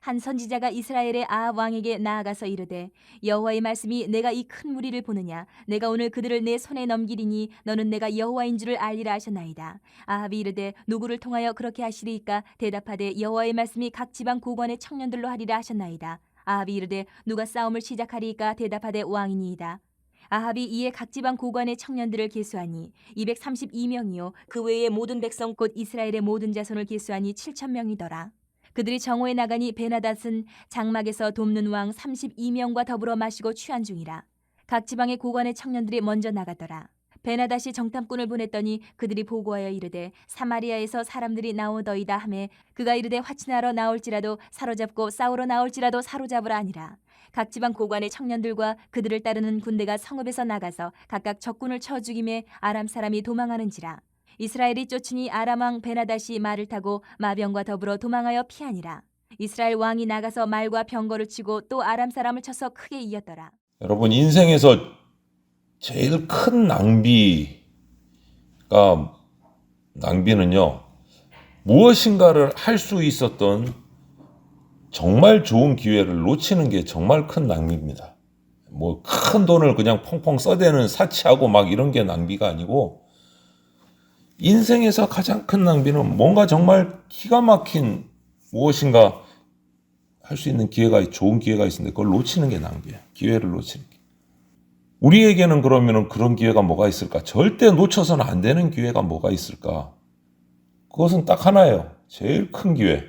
한 선지자가 이스라엘의 아합 왕에게 나아가서 이르되 여호와의 말씀이 내가 이 큰 무리를 보느냐 내가 오늘 그들을 내 손에 넘기리니 너는 내가 여호와인 줄을 알리라 하셨나이다. 아합이 이르되 누구를 통하여 그렇게 하시리이까 대답하되 여호와의 말씀이 각 지방 고관의 청년들로 하리라 하셨나이다. 아합이 이르되 누가 싸움을 시작하리이까 대답하되 왕이니이다. 아합이 이에 각 지방 고관의 청년들을 계수하니 232명이요 그 외의 모든 백성 곧 이스라엘의 모든 자손을 계수하니 7,000명이더라. 그들이 정오에 나가니 베나닷은 장막에서 돕는 왕 32명과 더불어 마시고 취한 중이라. 각 지방의 고관의 청년들이 먼저 나가더라. 베나닷이 정탐꾼을 보냈더니 그들이 보고하여 이르되 사마리아에서 사람들이 나오더이다 하매 그가 이르되 화친하러 나올지라도 사로잡고 싸우러 나올지라도 사로잡으라 하니라. 각 지방 고관의 청년들과 그들을 따르는 군대가 성읍에서 나가서 각각 적군을 쳐 죽임에 아람 사람이 도망하는지라. 이스라엘이 쫓으니 아람 왕 베나닷이 말을 타고 마병과 더불어 도망하여 피하니라. 이스라엘 왕이 나가서 말과 병거를 치고 또 아람 사람을 쳐서 크게 이겼더라. 여러분, 인생에서 제일 큰 낭비는요, 무엇인가를 할 수 있었던 정말 좋은 기회를 놓치는 게 정말 큰 낭비입니다. 뭐 큰 돈을 그냥 펑펑 써대는 사치하고 막 이런 게 낭비가 아니고, 인생에서 가장 큰 낭비는 뭔가 정말 기가 막힌 무엇인가 할 수 있는 좋은 기회가 있는데 그걸 놓치는 게 낭비예요. 기회를 놓치는 게. 우리에게는 그러면은 그런 기회가 뭐가 있을까? 절대 놓쳐서는 안 되는 기회가 뭐가 있을까? 그것은 딱 하나예요. 제일 큰 기회.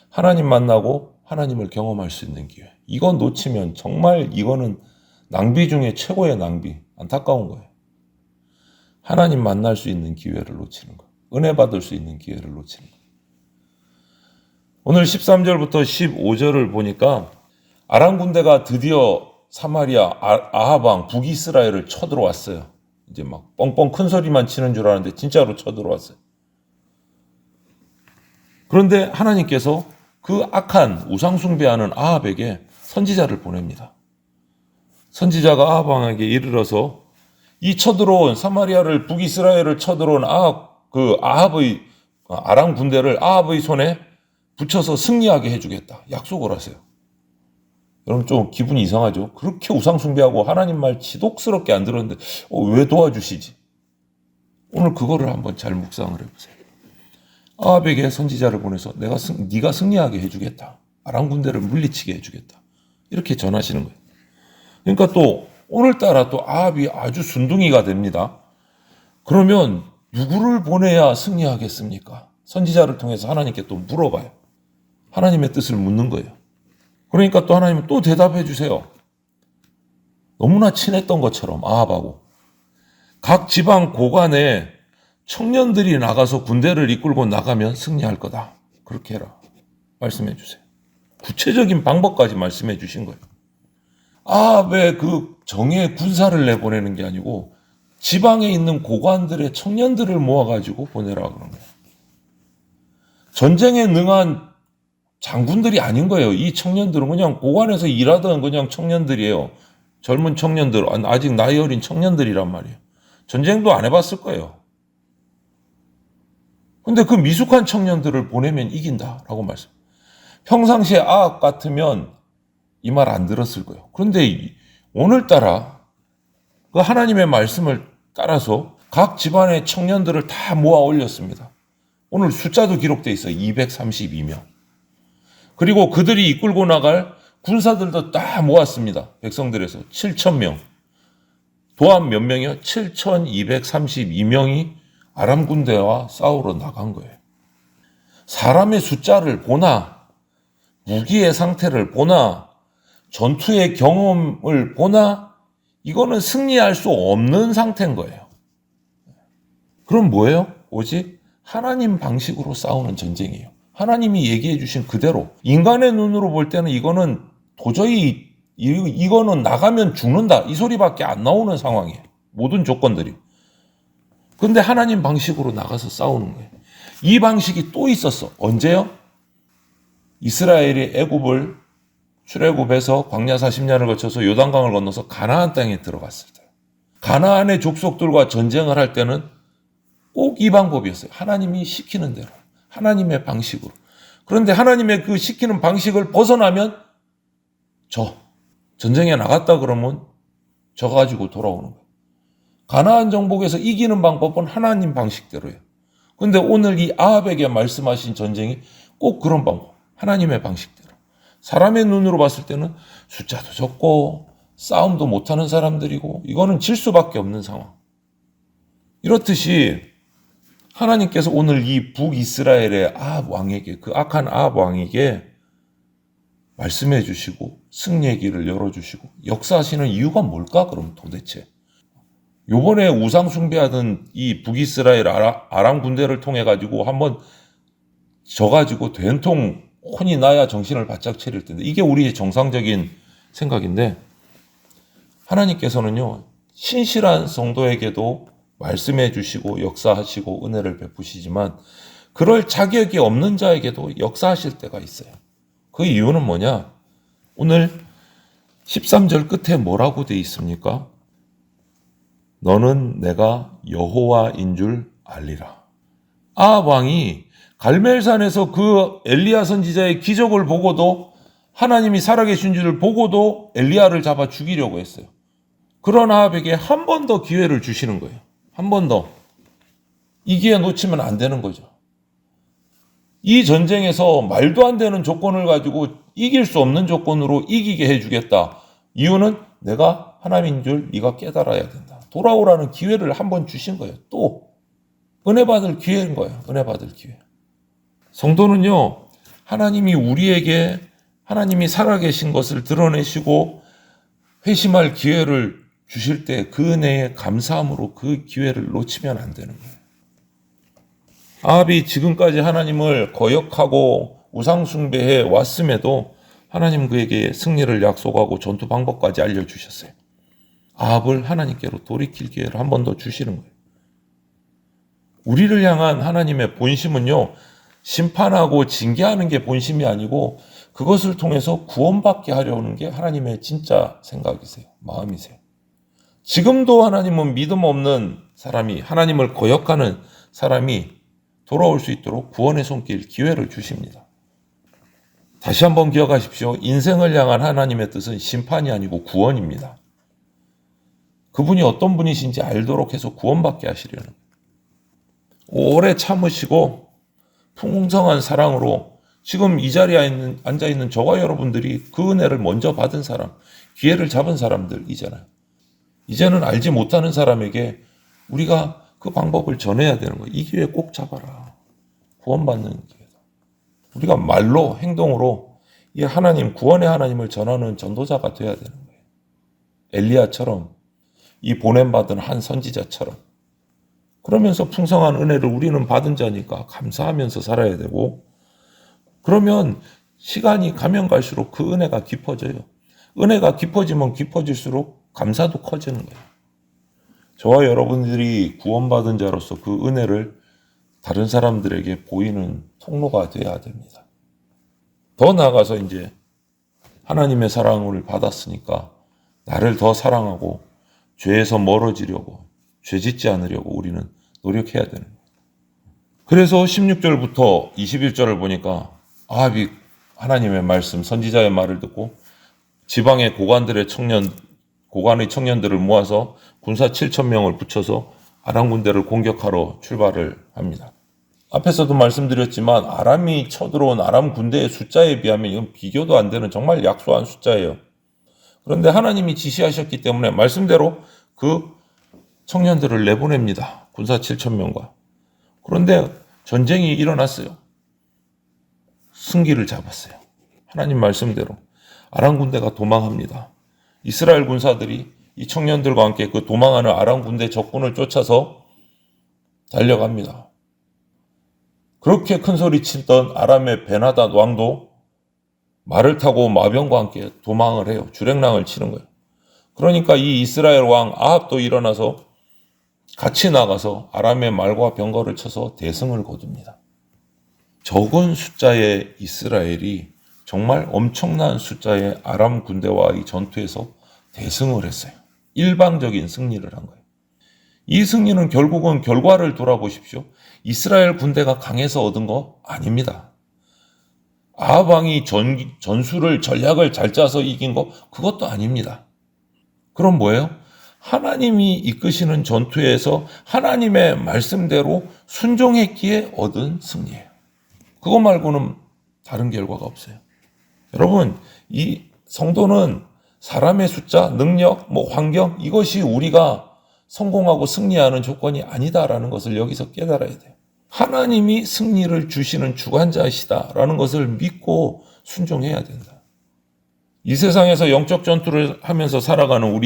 하나님 만나고 하나님을 경험할 수 있는 기회. 이건 놓치면 정말 이거는 낭비 중에 최고의 낭비. 안타까운 거예요. 하나님 만날 수 있는 기회를 놓치는 거. 은혜 받을 수 있는 기회를 놓치는 거. 오늘 13절부터 15절을 보니까 아람 군대가 드디어 사마리아 아합 왕 북이스라엘을 쳐들어왔어요. 이제 막 뻥뻥 큰 소리만 치는 줄 알았는데 진짜로 쳐들어왔어요. 그런데 하나님께서 그 악한 우상 숭배하는 아합에게 선지자를 보냅니다. 선지자가 아합 왕에게 이르러서 이 쳐들어온 사마리아를 북이스라엘을 쳐들어온 아람 군대를 아합의 손에 붙여서 승리하게 해주겠다. 약속을 하세요. 여러분 좀 기분이 이상하죠? 그렇게 우상 숭배하고 하나님 말 지독스럽게 안 들었는데 왜 도와주시지? 오늘 그거를 한번 잘 묵상을 해보세요. 아합에게 선지자를 보내서 네가 승리하게 해주겠다. 아람 군대를 물리치게 해주겠다. 이렇게 전하시는 거예요. 그러니까 또 오늘따라 또 아합이 아주 순둥이가 됩니다. 그러면 누구를 보내야 승리하겠습니까? 선지자를 통해서 하나님께 또 물어봐요. 하나님의 뜻을 묻는 거예요. 그러니까 또 하나님은 또 대답해 주세요. 너무나 친했던 것처럼 아합하고 각 지방 고관에 청년들이 나가서 군대를 이끌고 나가면 승리할 거다. 그렇게 해라. 말씀해 주세요. 구체적인 방법까지 말씀해 주신 거예요. 아합의 그 정예 군사를 내보내는 게 아니고 지방에 있는 고관들의 청년들을 모아가지고 보내라 그런 거예요. 전쟁에 능한 장군들이 아닌 거예요. 이 청년들은 그냥 고관에서 일하던 그냥 청년들이에요. 젊은 청년들, 아직 나이 어린 청년들이란 말이에요. 전쟁도 안 해봤을 거예요. 근데 그 미숙한 청년들을 보내면 이긴다라고 말씀. 평상시에 아합 같으면 이 말 안 들었을 거예요. 그런데 오늘따라 그 하나님의 말씀을 따라서 각 집안의 청년들을 다 모아 올렸습니다. 오늘 숫자도 기록되어 있어요. 232명. 그리고 그들이 이끌고 나갈 군사들도 다 모았습니다. 백성들에서 7,000명. 도합 몇 명이요? 7,232명이 아람 군대와 싸우러 나간 거예요. 사람의 숫자를 보나, 무기의 상태를 보나, 전투의 경험을 보나, 이거는 승리할 수 없는 상태인 거예요. 그럼 뭐예요? 오직 하나님 방식으로 싸우는 전쟁이에요. 하나님이 얘기해 주신 그대로. 인간의 눈으로 볼 때는 이거는 도저히 이거는 나가면 죽는다. 이 소리밖에 안 나오는 상황이에요. 모든 조건들이. 근데 하나님 방식으로 나가서 싸우는 거예요. 이 방식이 또 있었어. 언제요? 이스라엘이 출애굽해서 광야 40년을 거쳐서 요단강을 건너서 가나안 땅에 들어갔을 때. 가나안의 족속들과 전쟁을 할 때는 꼭 이 방법이었어요. 하나님이 시키는 대로. 하나님의 방식으로. 그런데 하나님의 그 시키는 방식을 벗어나면 전쟁에 나갔다 그러면 저 가지고 돌아오는 거예요. 가나안 정복에서 이기는 방법은 하나님 방식대로예요. 그런데 오늘 이 아합에게 말씀하신 전쟁이 꼭 그런 방법, 하나님의 방식대로. 사람의 눈으로 봤을 때는 숫자도 적고 싸움도 못하는 사람들이고 이거는 질 수밖에 없는 상황. 이렇듯이 하나님께서 오늘 이 북이스라엘의 아합 왕에게, 그 악한 아합 왕에게 말씀해 주시고 승리의 길을 열어주시고 역사하시는 이유가 뭘까? 그럼 도대체 요번에 우상 숭배하던 이 북이스라엘 아람 군대를 통해 가지고 한번 져가지고 된통 혼이 나야 정신을 바짝 차릴 텐데 이게 우리의 정상적인 생각인데 하나님께서는요 신실한 성도에게도 말씀해 주시고 역사하시고 은혜를 베푸시지만 그럴 자격이 없는 자에게도 역사하실 때가 있어요. 그 이유는 뭐냐? 오늘 13절 끝에 뭐라고 돼 있습니까? 너는 내가 여호와인 줄 알리라. 아합 왕이 갈멜산에서 그 엘리야 선지자의 기적을 보고도 하나님이 살아계신 줄을 보고도 엘리야를 잡아 죽이려고 했어요. 그런 아합에게 한 번 더 기회를 주시는 거예요. 한 번 더. 이 기회 놓치면 안 되는 거죠. 이 전쟁에서 말도 안 되는 조건을 가지고 이길 수 없는 조건으로 이기게 해주겠다. 이유는 내가 하나님인 줄 네가 깨달아야 된다. 돌아오라는 기회를 한 번 주신 거예요. 또 은혜 받을 기회인 거예요. 은혜 받을 기회. 성도는요. 하나님이 우리에게 하나님이 살아계신 것을 드러내시고 회심할 기회를 주실 때 그 은혜에 감사함으로 그 기회를 놓치면 안 되는 거예요. 아합이 지금까지 하나님을 거역하고 우상숭배해 왔음에도 하나님 그에게 승리를 약속하고 전투 방법까지 알려주셨어요. 아합을 하나님께로 돌이킬 기회를 한 번 더 주시는 거예요. 우리를 향한 하나님의 본심은요, 심판하고 징계하는 게 본심이 아니고 그것을 통해서 구원받게 하려는 게 하나님의 진짜 생각이세요. 마음이세요. 지금도 하나님은 믿음 없는 사람이, 하나님을 거역하는 사람이 돌아올 수 있도록 구원의 손길, 기회를 주십니다. 다시 한번 기억하십시오. 인생을 향한 하나님의 뜻은 심판이 아니고 구원입니다. 그분이 어떤 분이신지 알도록 해서 구원받게 하시려는 거예요. 오래 참으시고 풍성한 사랑으로 지금 이 자리에 앉아있는 저와 여러분들이 그 은혜를 먼저 받은 사람, 기회를 잡은 사람들이잖아요. 이제는 알지 못하는 사람에게 우리가 그 방법을 전해야 되는 거예요. 이 기회 꼭 잡아라. 구원받는 기회다. 우리가 말로 행동으로 이 하나님, 구원의 하나님을 전하는 전도자가 돼야 되는 거예요. 엘리야처럼, 이 보냄받은 한 선지자처럼. 그러면서 풍성한 은혜를 우리는 받은 자니까 감사하면서 살아야 되고, 그러면 시간이 가면 갈수록 그 은혜가 깊어져요. 은혜가 깊어지면 깊어질수록 감사도 커지는 거예요. 저와 여러분들이 구원받은 자로서 그 은혜를 다른 사람들에게 보이는 통로가 되어야 됩니다. 더 나아가서 이제 하나님의 사랑을 받았으니까 나를 더 사랑하고 죄에서 멀어지려고, 죄 짓지 않으려고 우리는 노력해야 되는 거예요. 그래서 16절부터 21절을 보니까 아합이 하나님의 말씀, 선지자의 말을 듣고 지방의 고관의 청년들을 모아서 군사 7,000명을 붙여서 아람 군대를 공격하러 출발을 합니다. 앞에서도 말씀드렸지만 아람이 쳐들어온 아람 군대의 숫자에 비하면 이건 비교도 안 되는 정말 약소한 숫자예요. 그런데 하나님이 지시하셨기 때문에 말씀대로 그 청년들을 내보냅니다. 군사 7,000명과. 그런데 전쟁이 일어났어요. 승기를 잡았어요. 하나님 말씀대로. 아람 군대가 도망합니다. 이스라엘 군사들이 이 청년들과 함께 그 도망하는 아람 군대 적군을 쫓아서 달려갑니다. 그렇게 큰 소리 치던 아람의 베나닷 왕도 말을 타고 마병과 함께 도망을 해요. 주랭랑을 치는 거예요. 그러니까 이 이스라엘 왕 아합도 일어나서 같이 나가서 아람의 말과 병거를 쳐서 대승을 거둡니다. 적은 숫자의 이스라엘이 정말 엄청난 숫자의 아람 군대와 이 전투에서 대승을 했어요. 일방적인 승리를 한 거예요. 이 승리는 결국은 결과를 돌아보십시오. 이스라엘 군대가 강해서 얻은 거 아닙니다. 아합 왕이 전술을 전략을 잘 짜서 이긴 거 그것도 아닙니다. 그럼 뭐예요? 하나님이 이끄시는 전투에서 하나님의 말씀대로 순종했기에 얻은 승리예요. 그거 말고는 다른 결과가 없어요. 여러분, 이 성도는 사람의 숫자, 능력, 환경 이것이 우리가 성공하고 승리하는 조건이 아니다라는 것을 여기서 깨달아야 돼요. 하나님이 승리를 주시는 주관자이시다라는 것을 믿고 순종해야 된다. 이 세상에서 영적 전투를 하면서 살아가는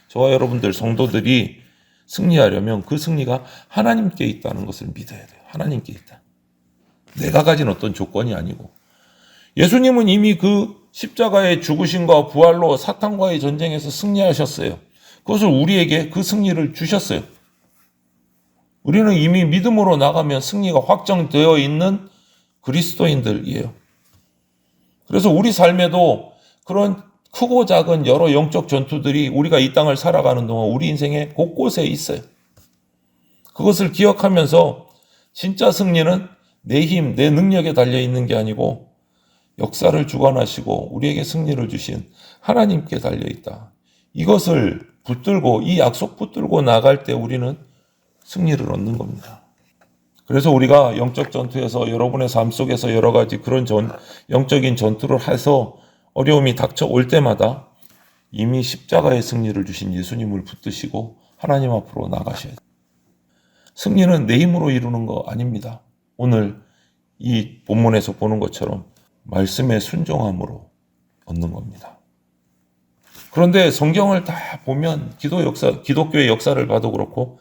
저와 여러분들 성도들이 승리하려면 그 승리가 하나님께 있다는 것을 믿어야 돼요. 하나님께 있다. 내가 가진 어떤 조건이 아니고. 예수님은 이미 그 십자가의 죽으심과 부활로 사탄과의 전쟁에서 승리하셨어요. 그것을 우리에게 그 승리를 주셨어요. 우리는 이미 믿음으로 나가면 승리가 확정되어 있는 그리스도인들이에요. 그래서 우리 삶에도 그런 크고 작은 여러 영적 전투들이 우리가 이 땅을 살아가는 동안 우리 인생의 곳곳에 있어요. 그것을 기억하면서 진짜 승리는 내 힘, 내 능력에 달려있는 게 아니고 역사를 주관하시고 우리에게 승리를 주신 하나님께 달려있다. 이것을 붙들고 이 약속 붙들고 나갈 때 우리는 승리를 얻는 겁니다. 그래서 우리가 영적 전투에서 여러분의 삶 속에서 여러 가지 그런 영적인 전투를 해서 어려움이 닥쳐올 때마다 이미 십자가의 승리를 주신 예수님을 붙드시고 하나님 앞으로 나가셔야 돼요. 승리는 내 힘으로 이루는 거 아닙니다. 오늘 이 본문에서 보는 것처럼 말씀의 순종함으로 얻는 겁니다. 그런데 성경을 다 보면 기독교의 역사를 봐도 그렇고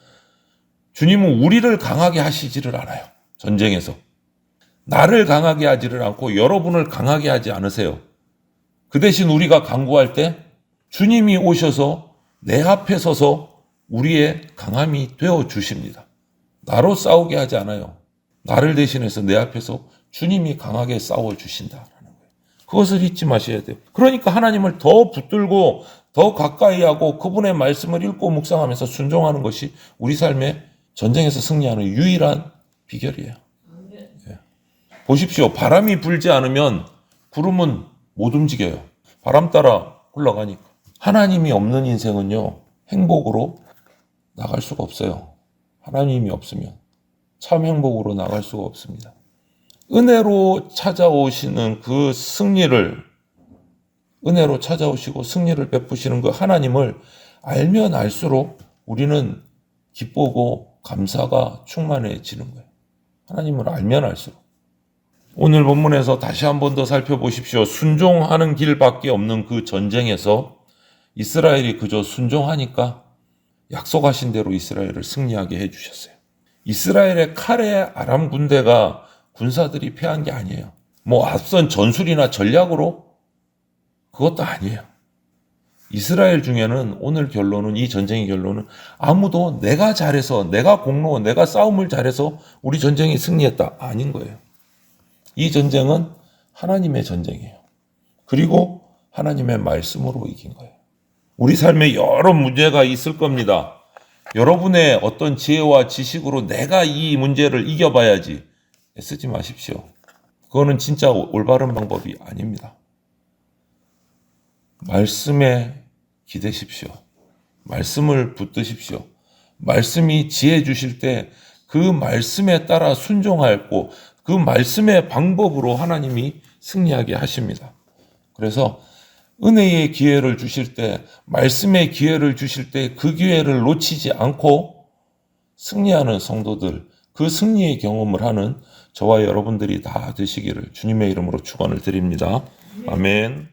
주님은 우리를 강하게 하시지를 않아요. 전쟁에서. 나를 강하게 하지를 않고 여러분을 강하게 하지 않으세요. 그 대신 우리가 간구할 때 주님이 오셔서 내 앞에 서서 우리의 강함이 되어 주십니다. 나로 싸우게 하지 않아요. 나를 대신해서 내 앞에서 주님이 강하게 싸워 주신다라는 거예요. 그것을 잊지 마셔야 돼요. 그러니까 하나님을 더 붙들고 더 가까이 하고 그분의 말씀을 읽고 묵상하면서 순종하는 것이 우리 삶의 전쟁에서 승리하는 유일한 비결이에요. 예. 보십시오. 바람이 불지 않으면 구름은 못 움직여요. 바람 따라 흘러가니까. 하나님이 없는 인생은요, 행복으로 나갈 수가 없어요. 하나님이 없으면 참 행복으로 나갈 수가 없습니다. 은혜로 찾아오시는 그 승리를, 은혜로 찾아오시고 승리를 베푸시는 그 하나님을 알면 알수록 우리는 기쁘고 감사가 충만해지는 거예요. 하나님을 알면 알수록. 오늘 본문에서 다시 한 번 더 살펴보십시오. 순종하는 길밖에 없는 그 전쟁에서 이스라엘이 그저 순종하니까 약속하신 대로 이스라엘을 승리하게 해주셨어요. 이스라엘의 칼에 아람 군대가 군사들이 패한 게 아니에요. 앞선 전술이나 전략으로 그것도 아니에요. 이스라엘 중에는 오늘 결론은, 이 전쟁의 결론은 아무도 내가 잘해서, 내가 공로, 내가 싸움을 잘해서 우리 전쟁이 승리했다 아닌 거예요. 이 전쟁은 하나님의 전쟁이에요. 그리고 하나님의 말씀으로 이긴 거예요. 우리 삶에 여러 문제가 있을 겁니다. 여러분의 어떤 지혜와 지식으로 내가 이 문제를 이겨봐야지 애쓰지 마십시오. 그거는 진짜 올바른 방법이 아닙니다. 말씀에 기대십시오. 말씀을 붙드십시오. 말씀이 지혜 주실 때 그 말씀에 따라 순종하고 그 말씀의 방법으로 하나님이 승리하게 하십니다. 그래서 은혜의 기회를 주실 때, 말씀의 기회를 주실 때 그 기회를 놓치지 않고 승리하는 성도들, 그 승리의 경험을 하는 저와 여러분들이 다 되시기를 주님의 이름으로 축원을 드립니다. 아멘.